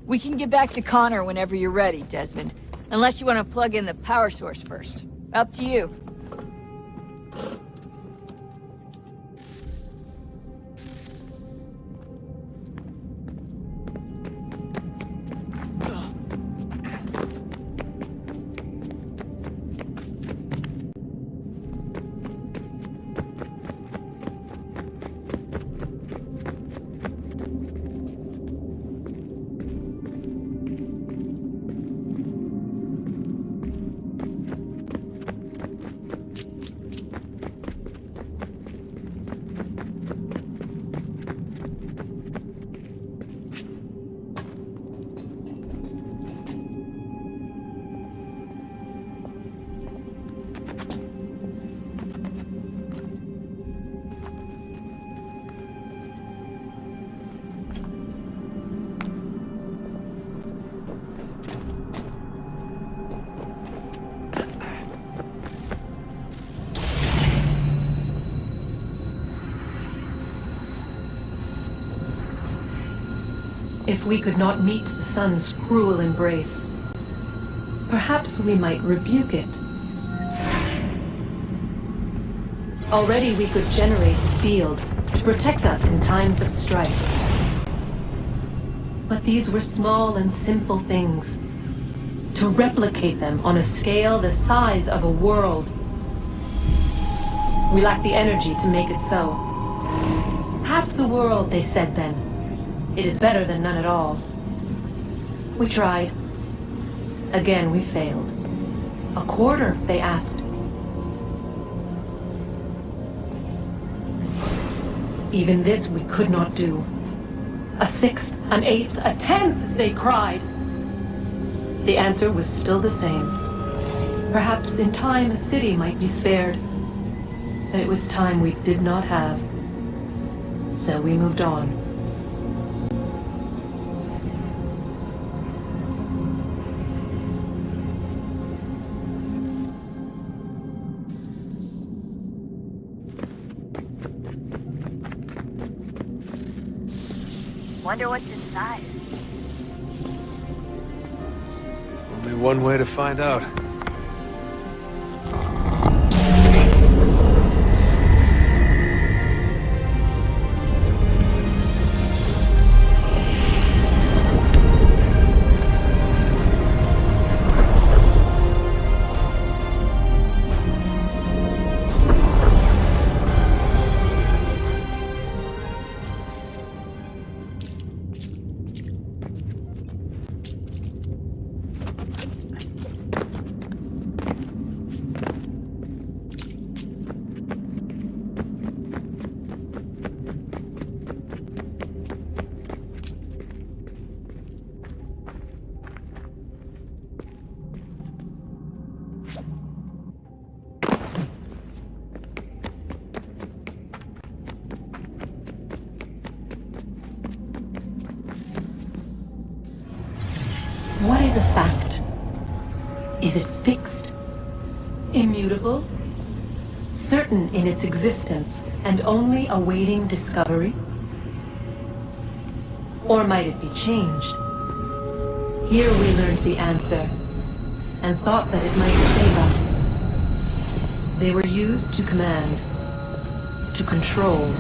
We can get back to Connor whenever you're ready, Desmond. Unless you want to plug in the power source first. Up to you. If we could not meet the sun's cruel embrace, perhaps we might rebuke it. Already we could generate fields to protect us in times of strife. But these were small and simple things. To replicate them on a scale the size of a world, we lack the energy to make it so. Half the world, they said then. It is better than none at all. We tried. Again, we failed. A quarter, they asked. Even this we could not do. A sixth, an eighth, a tenth, they cried. The answer was still the same. Perhaps in time a city might be spared. But it was time we did not have. So we moved on. Wonder what's inside. Only one way to find out. What is a fact? Is it fixed? Immutable? Certain in its existence and only awaiting discovery? Or might it be changed? Here we learned the answer, and thought that it might save us. They were used to command, to control,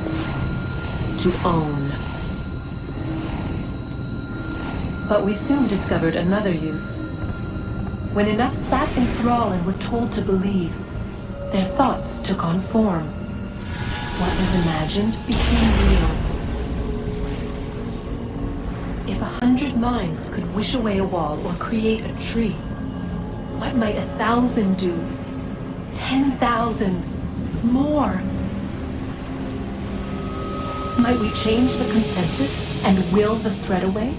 to own. But we soon discovered another use. When enough sat in thrall and were told to believe, their thoughts took on form. What was imagined became real. If 100 minds could wish away a wall or create a tree, what might 1,000 do? 10,000? More? Might we change the consensus and will the threat away?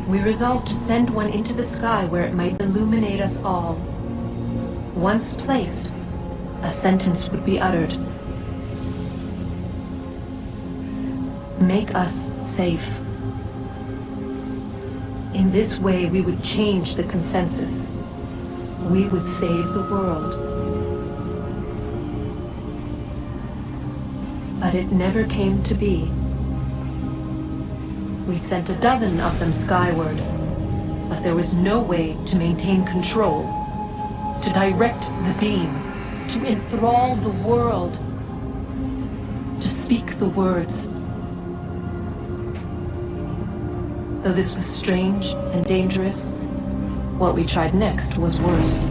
We resolved to send one into the sky where it might illuminate us all. Once placed, a sentence would be uttered. Make us safe. In this way, we would change the consensus. We would save the world. But it never came to be. We sent a dozen of them skyward, but there was no way to maintain control, to direct the beam, to enthrall the world, to speak the words. Though this was strange and dangerous, what we tried next was worse.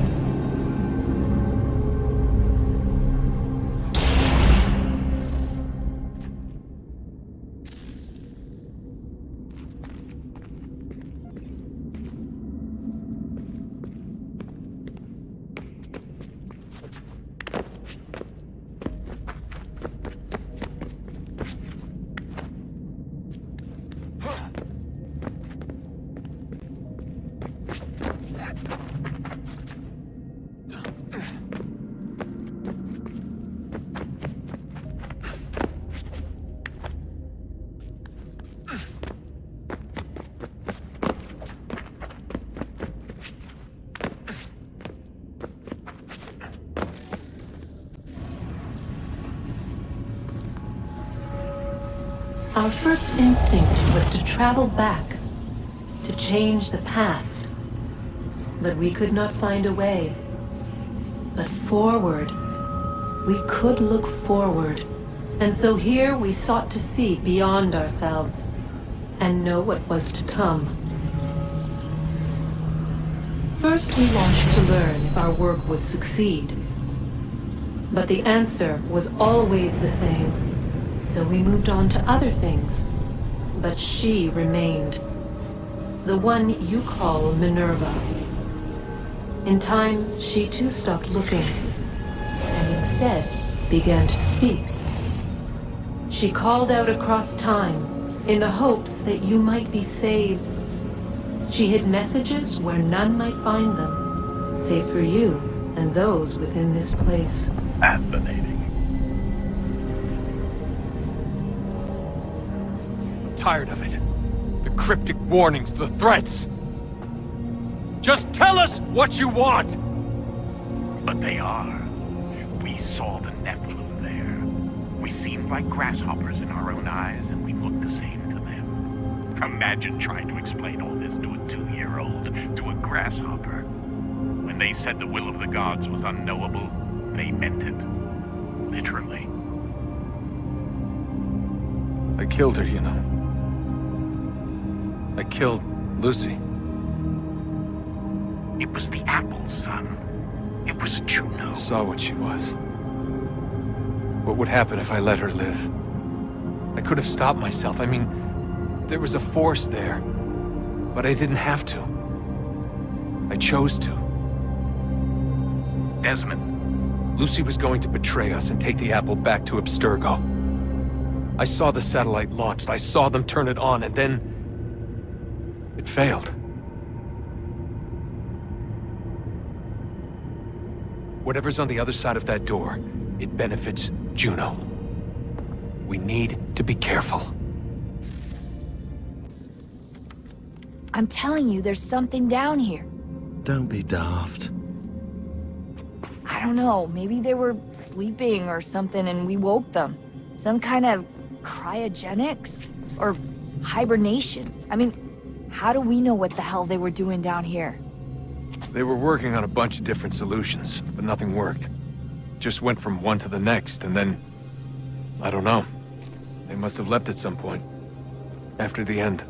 Our first instinct was to travel back, to change the past. But we could not find a way. But forward. We could look forward. And so here we sought to see beyond ourselves, and know what was to come. First we launched to learn if our work would succeed. But the answer was always the same. So we moved on to other things. But she remained. The one you call Minerva. In time, she too stopped looking, and instead began to speak. She called out across time, in the hopes that you might be saved. She hid messages where none might find them, save for you and those within this place. Fascinating. Tired of it. The cryptic warnings, the threats. Just tell us what you want! But they are. We saw the Nephilim there. We seemed like grasshoppers in our own eyes, and we looked the same to them. Imagine trying to explain all this to a 2-year-old, to a grasshopper. When they said the will of the gods was unknowable, they meant it. Literally. I killed her, you know. I killed Lucy. It was the apple, son. It was Juno. I saw what she was. What would happen if I let her live? I could have stopped myself. I mean, there was a force there. But I didn't have to. I chose to. Desmond. Lucy was going to betray us and take the apple back to Abstergo. I saw the satellite launched. I saw them turn it on, and then it failed. Whatever's on the other side of that door, it benefits Juno. We need to be careful. I'm telling you, there's something down here. Don't be daft. I don't know, maybe they were sleeping or something and we woke them. Some kind of cryogenics? Or hibernation? I mean, how do we know what the hell they were doing down here? They were working on a bunch of different solutions, but nothing worked. Just went from one to the next, and then... I don't know. They must have left at some point. After the end.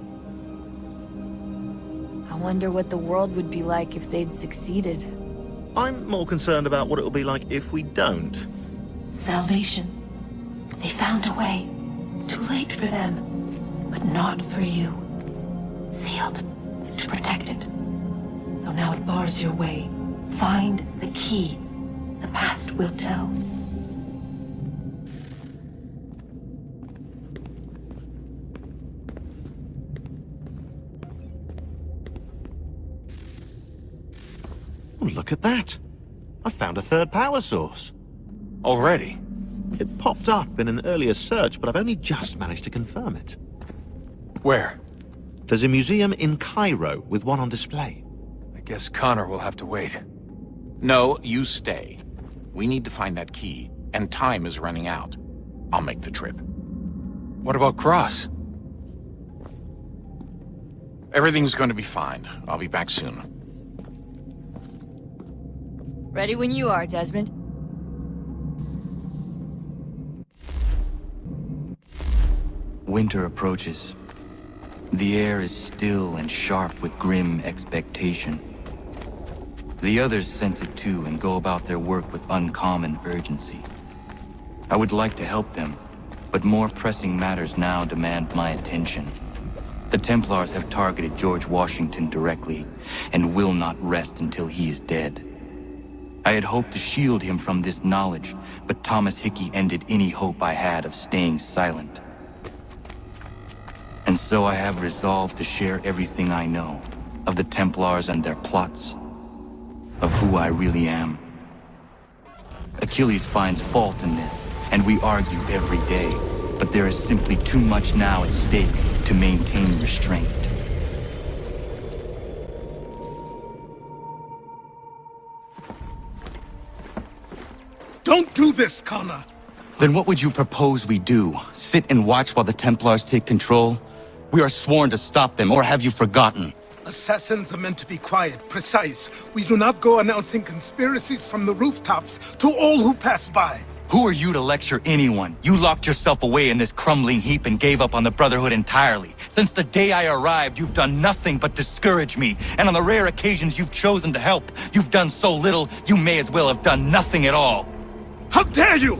I wonder what the world would be like if they'd succeeded. I'm more concerned about what it'll be like if we don't. Salvation. They found a way. Too late for them, but not for you. Sealed to protect it. Though now it bars your way. Find the key. The past will tell. Oh, look at that. I found a third power source. Already? It popped up in an earlier search, but I've only just managed to confirm it. Where? There's a museum in Cairo with one on display. I guess Connor will have to wait. No, you stay. We need to find that key, and time is running out. I'll make the trip. What about Cross? Everything's going to be fine. I'll be back soon. Ready when you are, Desmond. Winter approaches. The air is still and sharp with grim expectation. The others sense it too and go about their work with uncommon urgency. I would like to help them, but more pressing matters now demand my attention. The Templars have targeted George Washington directly, and will not rest until he is dead. I had hoped to shield him from this knowledge, but Thomas Hickey ended any hope I had of staying silent. And so I have resolved to share everything I know of the Templars and their plots, of who I really am. Achilles finds fault in this, and we argue every day, but there is simply too much now at stake to maintain restraint. Don't do this, Connor! Then what would you propose we do? Sit and watch while the Templars take control? We are sworn to stop them, or have you forgotten? Assassins are meant to be quiet, precise. We do not go announcing conspiracies from the rooftops to all who pass by. Who are you to lecture anyone? You locked yourself away in this crumbling heap and gave up on the Brotherhood entirely. Since the day I arrived, you've done nothing but discourage me. And on the rare occasions you've chosen to help, you've done so little, you may as well have done nothing at all. How dare you!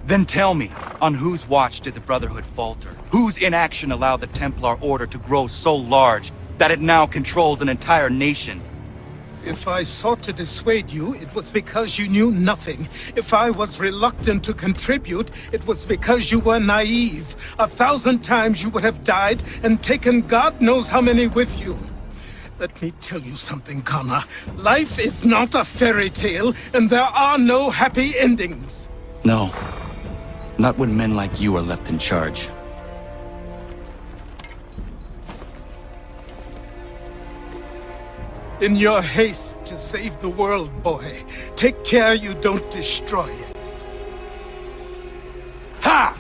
Then tell me, on whose watch did the Brotherhood falter? Whose inaction allowed the Templar Order to grow so large that it now controls an entire nation? If I sought to dissuade you, it was because you knew nothing. If I was reluctant to contribute, it was because you were naive. 1,000 times you would have died and taken God knows how many with you. Let me tell you something, Connor. Life is not a fairy tale, and there are no happy endings. No. Not when men like you are left in charge. In your haste to save the world, boy, take care you don't destroy it. Ha!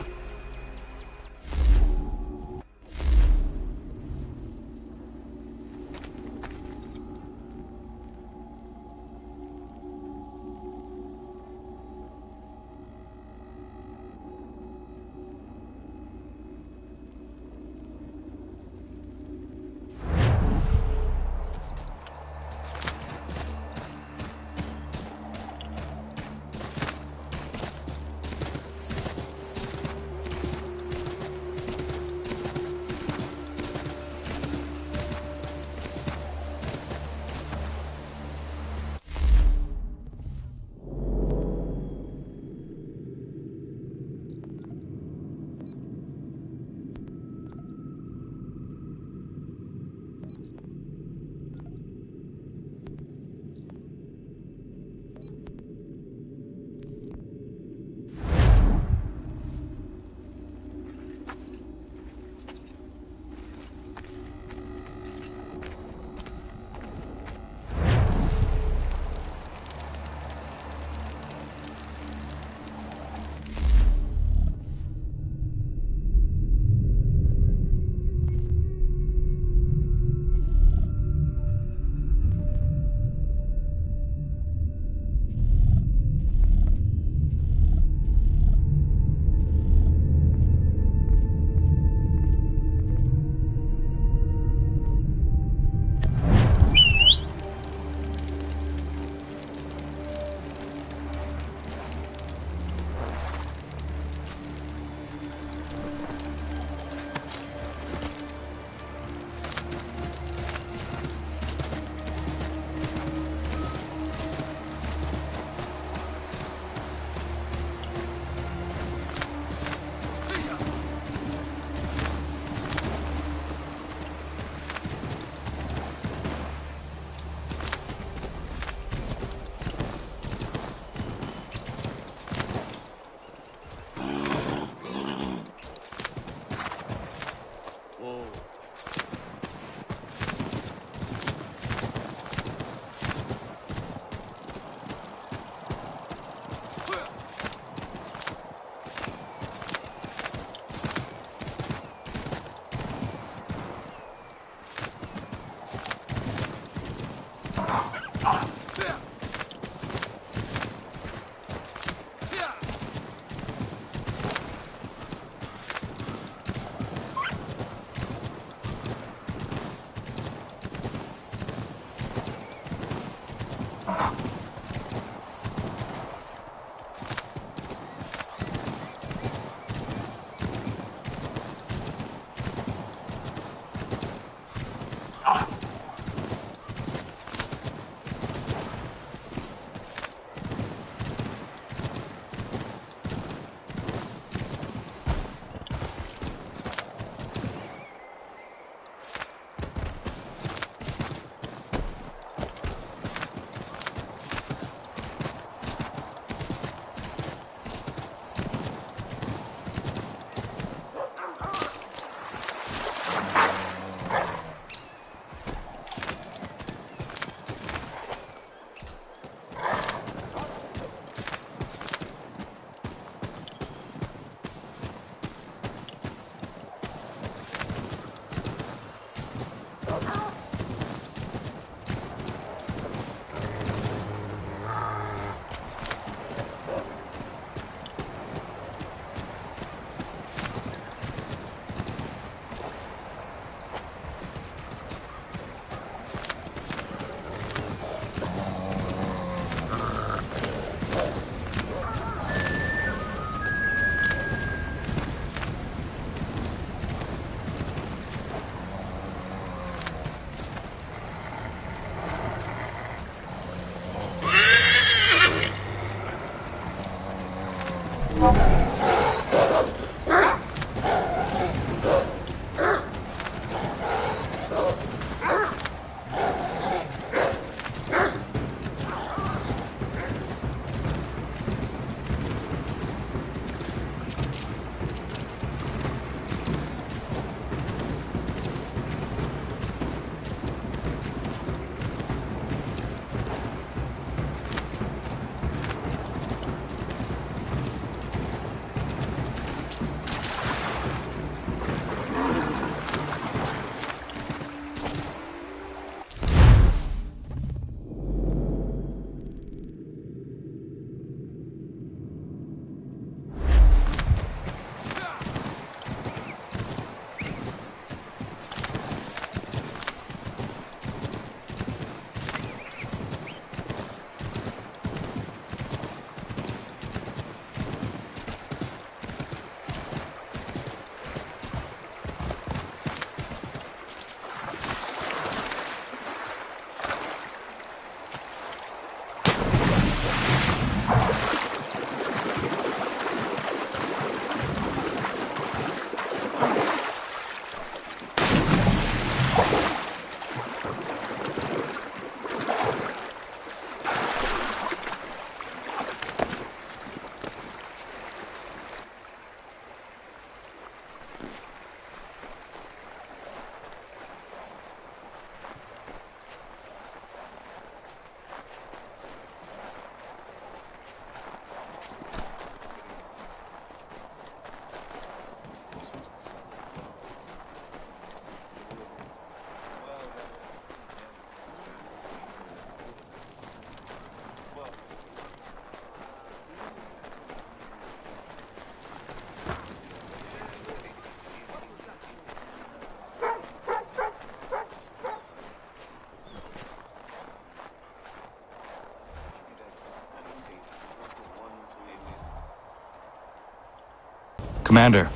Commander,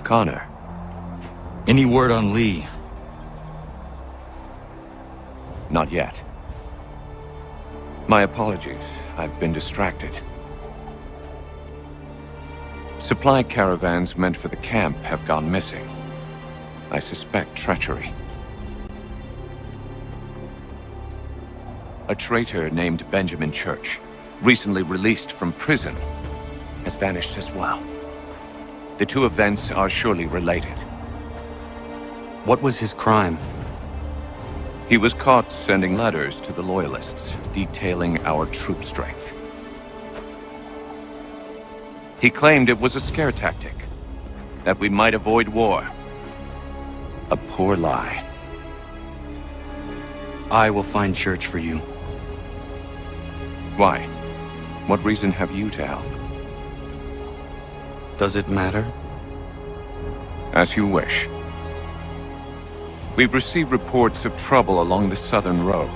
Connor. any word on Lee? Not yet. My apologies. I've been distracted. Supply caravans meant for the camp have gone missing. I suspect treachery. A traitor named Benjamin Church, recently released from prison, has vanished as well. The two events are surely related. What was his crime? He was caught sending letters to the Loyalists, detailing our troop strength. He claimed it was a scare tactic, that we might avoid war. A poor lie. I will find Church for you. Why? What reason have you to help? Does it matter? As you wish. We've received reports of trouble along the southern road.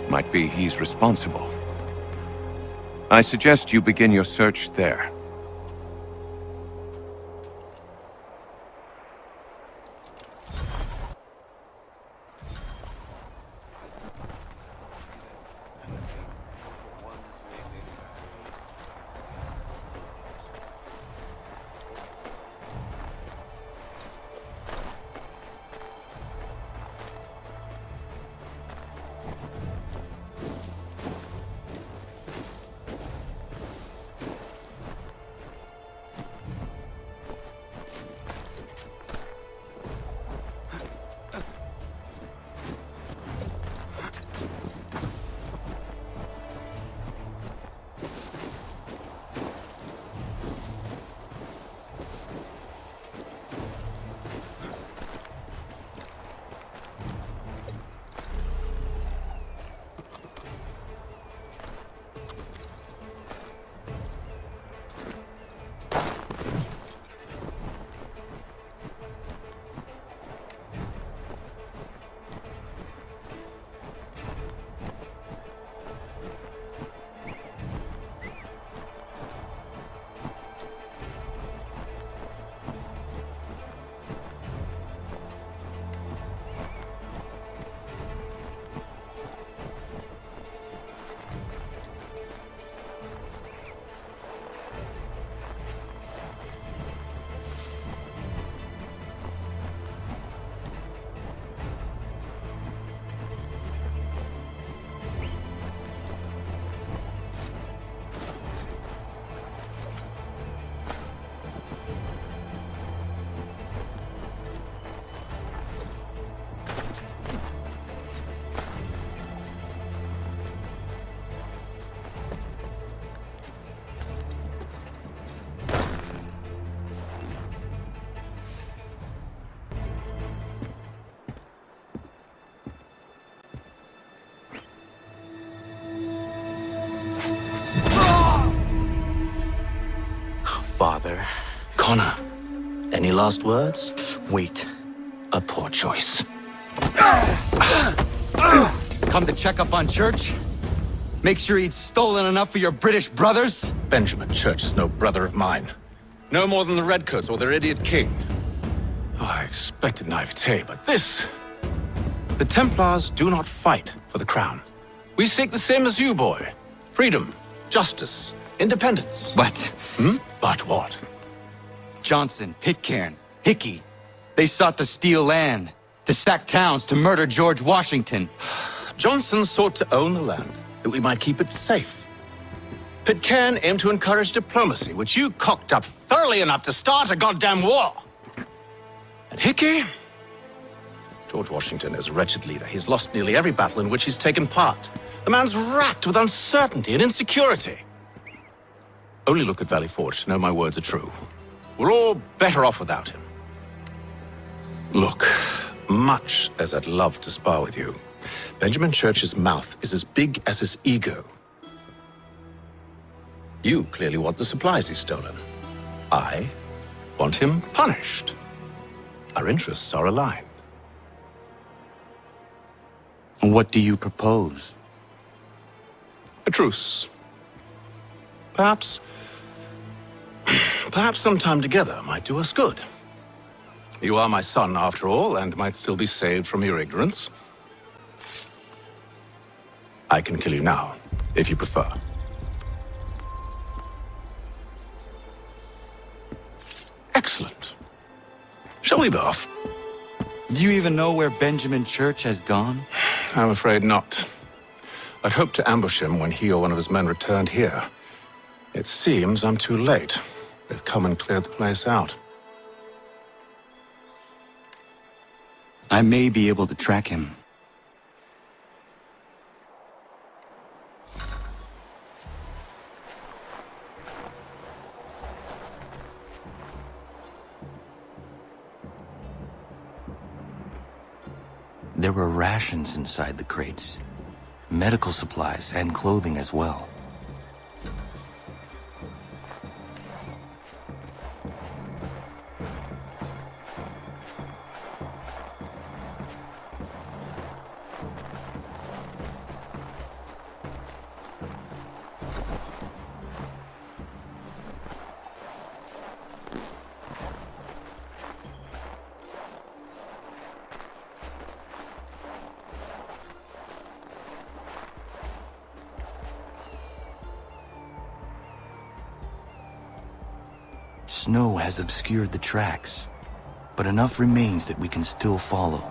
Might be he's responsible. I suggest you begin your search there. Father. Connor, Any last words? wait. A poor choice. Come to check up on Church? Make sure he'd stolen enough for your British brothers? Benjamin Church is no brother of mine. No more than the Redcoats or their idiot king. Oh, I expected naivete, but this... The Templars do not fight for the crown. We seek the same as you, boy. Freedom, justice, independence. But But what? Johnson, Pitcairn, Hickey, they sought to steal land, to sack towns, to murder George Washington. Johnson sought to own the land, that we might keep it safe. Pitcairn aimed to encourage diplomacy, which you cocked up thoroughly enough to start a goddamn war. And Hickey? George Washington is a wretched leader. He's lost nearly every battle in which he's taken part. The man's racked with uncertainty and insecurity. Only look at Valley Forge to know my words are true. We're all better off without him. Look, much as I'd love to spar with you, Benjamin Church's mouth is as big as his ego. You clearly want the supplies he's stolen. I want him punished. Our interests are aligned. What do you propose? A truce. Perhaps some time together might do us good. You are my son, after all, and might still be saved from your ignorance. I can kill you now, if you prefer. Excellent. Shall we be off? Do you even know where Benjamin Church has gone? I'm afraid not. I'd hoped to ambush him when he or one of his men returned here. It seems I'm too late. They've come and cleared the place out. I may be able to track him. There were rations inside the crates, medical supplies and clothing as well. Snow has obscured the tracks, but enough remains that we can still follow.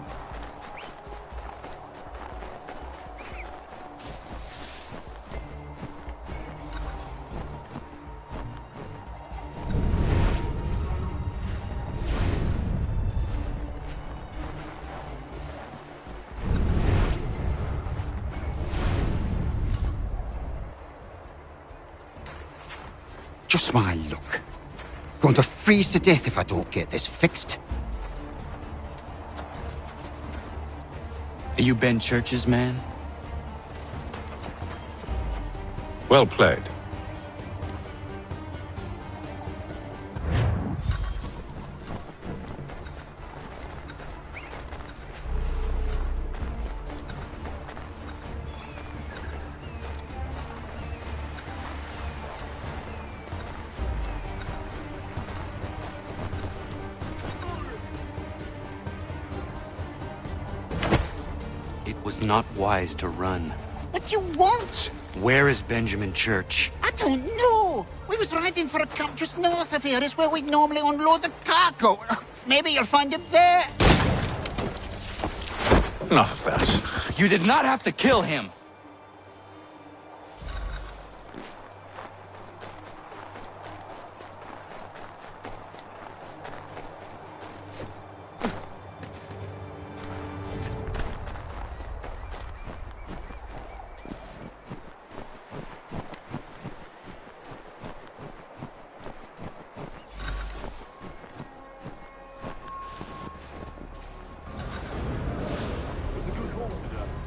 Just my luck. Going to freeze to death if I don't get this fixed. Are you Ben Church's man? Well played. It was not wise to run. What you want? Where is Benjamin Church? I don't know. We was riding for a camp just north of here. Is where we'd normally unload the cargo. Maybe you'll find him there. Enough of that. You did not have to kill him!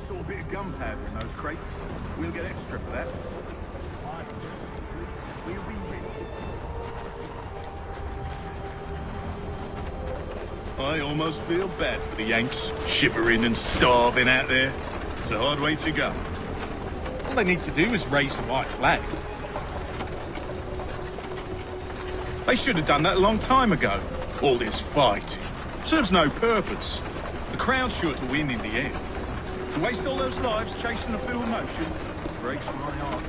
Saw a bit of gunpowder in those I almost feel bad for the Yanks, shivering and starving out there. It's a hard way to go. All they need to do is raise the white flag. They should have done that a long time ago. All this fighting serves no purpose. The Crown's sure to win in the end. To waste all those lives chasing a full notion breaks my heart.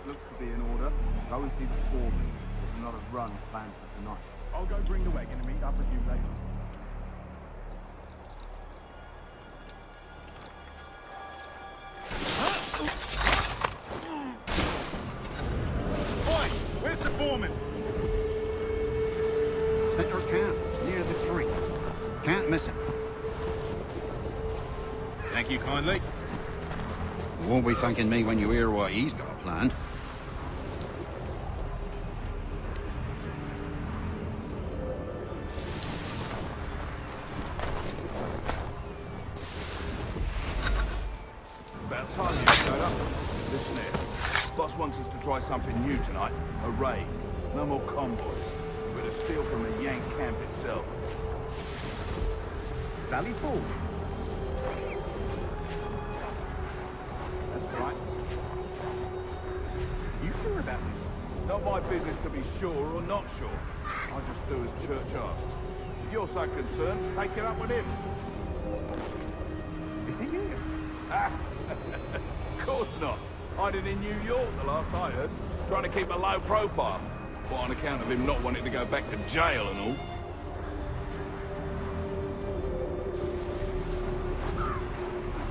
Looks to be in order. Go and see the foreman. There's another run planned for tonight. I'll go bring the wagon and meet up with you later. Oi! Where's the foreman? Center camp, near the creek. Can't miss him. Thank you kindly. You won't be thanking me when you hear what he's got planned. About time you showed up. Listen here. Boss wants us to try something new tonight. A raid. No more convoys. We're to steal from the Yank camp itself. Valley Forge. That's right. You sure about this? Not my business to be sure or not sure. I just do as church asks. If you're so concerned, take it up with him. Is he here? Ah, of course not. Hiding in New York, the last I heard. Trying to keep a low profile. But on account of him not wanting to go back to jail and all.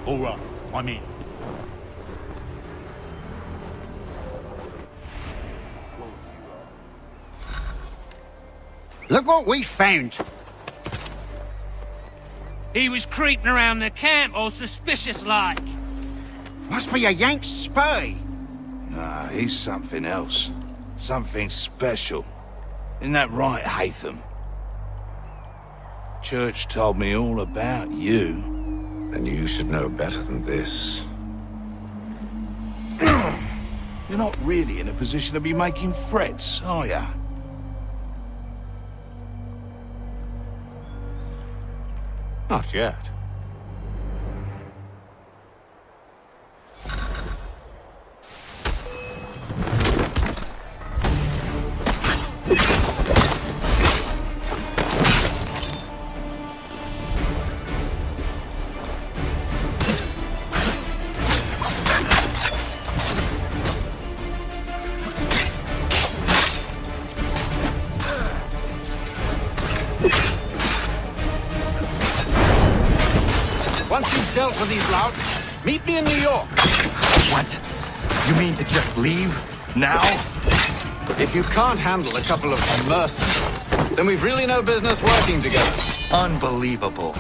All right, I'm in. Look what we found! He was creeping around the camp all suspicious-like. Must be a Yank spy. Nah, he's something else. Something special. Isn't that right, Hatham? Church told me all about you. Then you should know better than this. You're not really in a position to be making threats, are ya? Not yet. Once you've dealt with these louts, meet me in New York. What? You mean to just leave? Now? If you can't handle a couple of mercenaries, then we've really no business working together. Unbelievable.